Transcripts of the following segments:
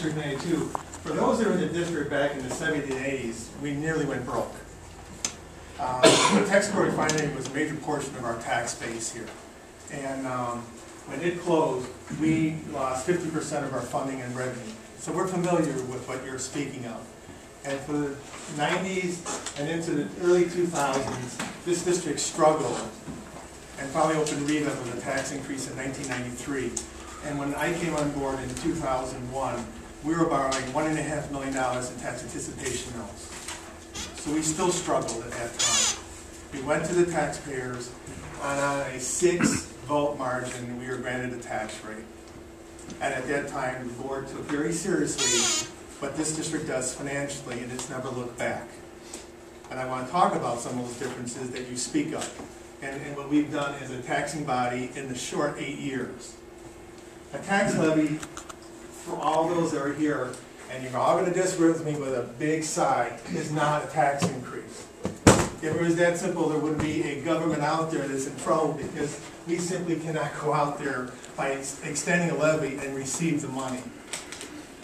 District 92, for those that were in the district back in the 70s and 80s, we nearly went broke. The tax court financing was a major portion of our tax base here. And when it closed, we lost 50% of our funding and revenue. So we're familiar with what you're speaking of. And for the 90s and into the early 2000s, this district struggled and finally opened REVA with a tax increase in 1993. And when I came on board in 2001, we were borrowing $1.5 million in tax anticipation notes. So we still struggled at that time. We went to the taxpayers, and on a 6-vote margin, we were granted a tax rate. And at that time, the board took very seriously what this district does financially, and it's never looked back. And I want to talk about some of those differences that you speak of, and what we've done as a taxing body in the short 8 years. A tax levy, for all those that are here, and you're all going to disagree with me with a big sigh, is not a tax increase. If it was that simple, there would be a government out there that's in trouble because we simply cannot go out there by extending a levy and receive the money.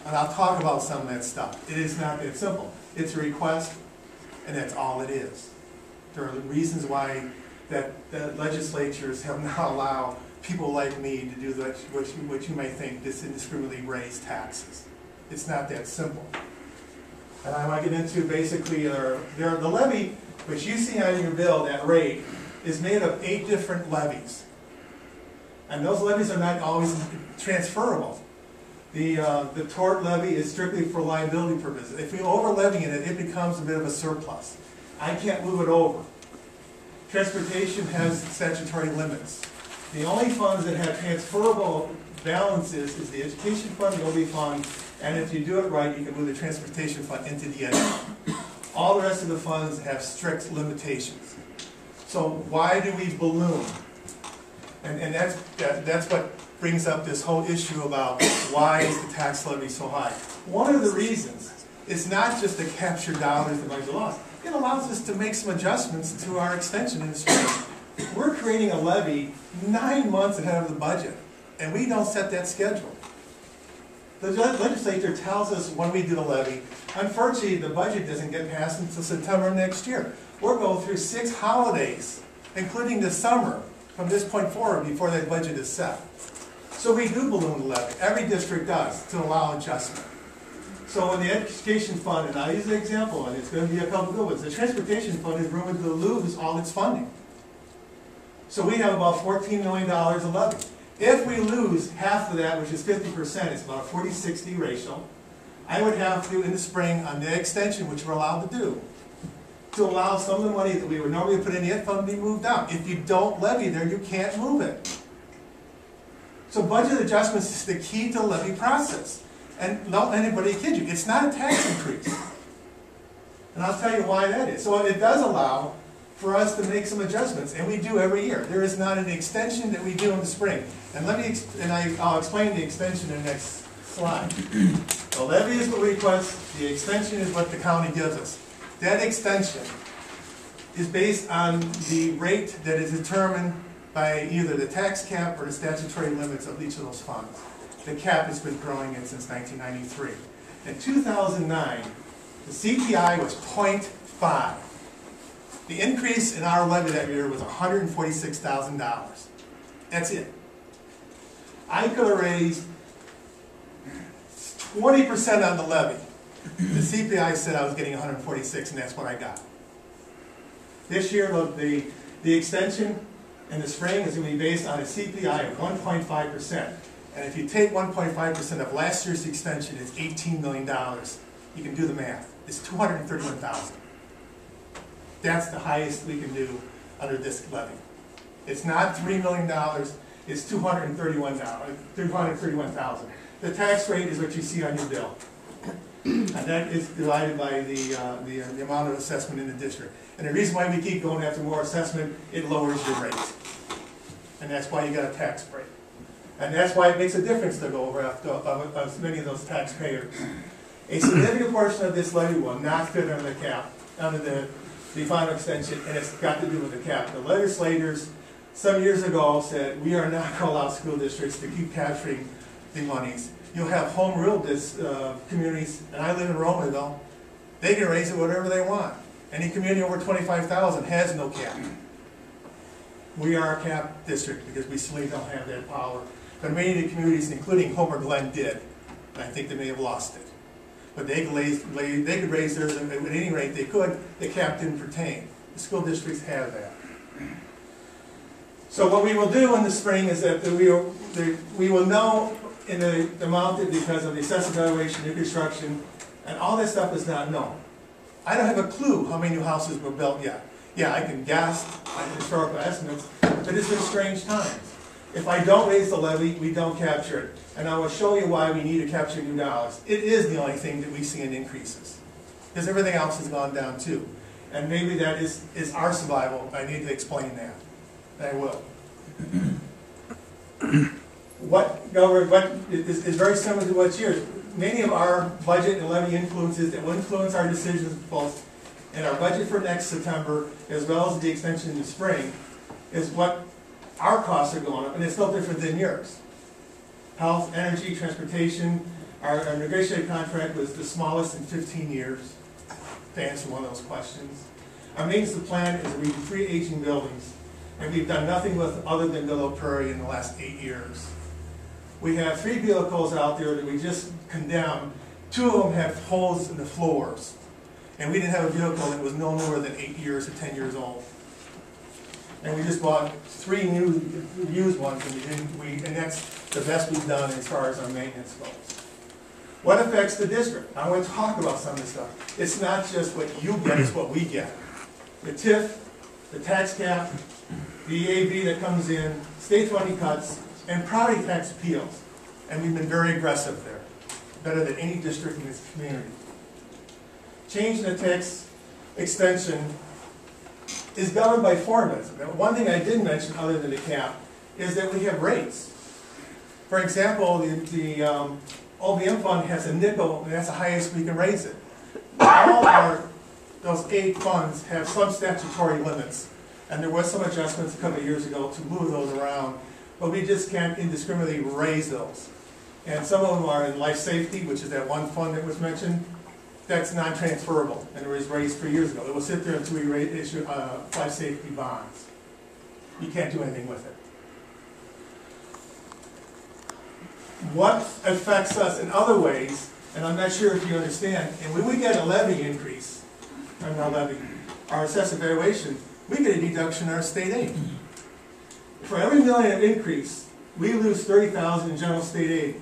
And I'll talk about some of that stuff. It is not that simple. It's a request, and that's all it is. There are reasons why that legislatures have not allowed people like me to do what you may think this indiscriminately raise taxes. It's not that simple. And I want to get into basically the levy, which you see on your bill, that rate, is made of 8 different levies. And those levies are not always transferable. The tort levy is strictly for liability purposes. If we over-levy in it, it becomes a bit of a surplus. I can't move it over. Transportation has statutory limits. The only funds that have transferable balances is the education fund, the OB fund, and if you do it right, you can move the transportation fund into the ed. All the rest of the funds have strict limitations. So why do we balloon? And that's what brings up this whole issue about why is the tax levy so high. One of the reasons is not just to capture dollars that might be lost. It allows us to make some adjustments to our extension in the spring. We're creating a levy 9 months ahead of the budget, and we don't set that schedule. The legislature tells us when we do the levy. Unfortunately, the budget doesn't get passed until September next year. We're going through 6 holidays, including the summer, from this point forward before that budget is set. So we do balloon the levy. Every district does, to allow adjustment. So in the education fund, and I'll use an example, and it's going to be a couple good ones, the transportation fund is rumored to lose all its funding. So we have about $14 million in levy. If we lose half of that, which is 50%, it's about a 40-60 ratio, I would have to, in the spring, on the extension, which we're allowed to do, to allow some of the money that we would normally put in the ed fund to be moved out. If you don't levy there, you can't move it. So budget adjustments is the key to the levy process. And don't let anybody kid you, it's not a tax increase. And I'll tell you why that is. So it does allow for us to make some adjustments, and we do every year. There is not an extension that we do in the spring. And I'll explain the extension in the next slide. The levy is what we request, the extension is what the county gives us. That extension is based on the rate that is determined by either the tax cap or the statutory limits of each of those funds. The cap has been growing in since 1993. In 2009, the CPI was 0.5. The increase in our levy that year was $146,000. That's it. I could have raised 20% on the levy. The CPI said I was getting 146, and that's what I got. This year, the extension in the spring is going to be based on a CPI of 1.5%. And if you take 1.5% of last year's extension, it's $18 million. You can do the math. It's $231,000. That's the highest we can do under this levy. It's not $3 million. It's $231,000. The tax rate is what you see on your bill. And that is divided by the amount of assessment in the district. And the reason why we keep going after more assessment, it lowers your rate. And that's why you got a tax break. And that's why it makes a difference to go over after many of those taxpayers. A significant portion of this levy will not fit under the cap, under the final extension, and it's got to do with the cap. The legislators some years ago said we are not going to allow school districts to keep capturing the monies. You'll have home rule communities, and I live in Romanville, they can raise it whatever they want. Any community over 25,000 has no cap. We are a cap district because we simply don't have that power. But many of the communities, including Homer Glen, did. And I think they may have lost it. But they could raise theirs at any rate they could. The cap didn't pertain. The school districts have that. So what we will do in the spring is that we will know in the amount that because of the assessment evaluation, new construction, and all that stuff is not known. I don't have a clue how many new houses were built yet. Yeah, I can guess by historical estimates, but it's been strange times. If I don't raise the levy, we don't capture it. And I will show you why we need to capture new dollars. It is the only thing that we see in increases. Because everything else has gone down too. And maybe that is our survival. I need to explain that. And I will. What is very similar to what's yours. Many of our budget and levy influences that will influence our decisions both in our budget for next September as well as the extension in the spring is what our costs are going up, and it's no different than yours. Health, energy, transportation, our negotiated contract was the smallest in 15 years, to answer one of those questions. Our maintenance plan is we do 3 aging buildings, and we've done nothing with other than Willow Prairie in the last 8 years. We have 3 vehicles out there that we just condemned. 2 of them have holes in the floors, and we didn't have a vehicle that was no more than 8 years or 10 years old. And we just bought 3 new used ones, and that's the best we've done as far as our maintenance goes. What affects the district? I want to talk about some of this stuff. It's not just what you get, it's what we get. The TIF, the tax cap, the EAV that comes in, state funding cuts, and property tax appeals. And we've been very aggressive there, better than any district in this community. Change in the tax extension is governed by formulas. Now, one thing I didn't mention other than the cap is that we have rates. For example, the OBM fund has a nickel, and that's the highest we can raise it. Those 8 funds have some statutory limits, and there was some adjustments a couple of years ago to move those around, but we just can't indiscriminately raise those. And some of them are in life safety, which is that one fund that was mentioned. That's non-transferable, and it was raised 3 years ago. It will sit there until we issue life safety bonds. You can't do anything with it. What affects us in other ways, and I'm not sure if you understand, and when we get a levy increase, our assessed evaluation, we get a deduction in our state aid. For every $1 million increase, we lose $30,000 in general state aid,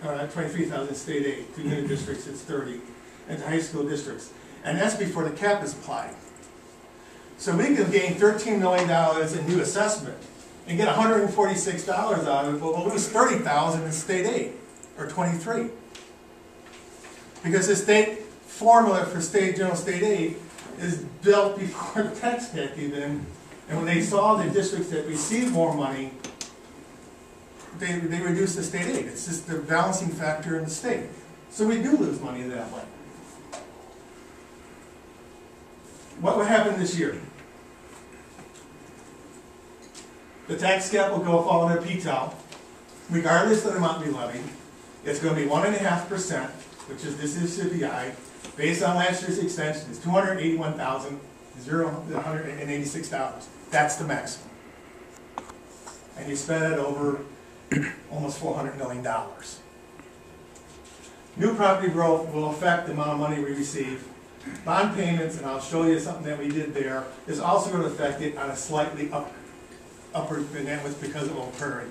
$23,000 in state aid. To unit districts, it's $30,000. And to high school districts. And that's before the cap is applied. So we can gain $13 million in new assessment and get $146 out of it, but we'll lose $30,000 in state aid, or $23,000. Because the state formula for general state aid is built before the tax cap even, and when they saw the districts that received more money, they reduced the state aid. It's just the balancing factor in the state. So we do lose money that way. What will happen this year? The tax cap will fall under PTEL, regardless of the amount we levy. It's going to be 1.5%, which is this is CPI, based on last year's extension. It's $281,186. That's the maximum. And you spend it over almost $400 million. New property growth will affect the amount of money we receive. Bond payments, and I'll show you something that we did there, is also going to affect it on a slightly upward, and that was because of Old Prairie.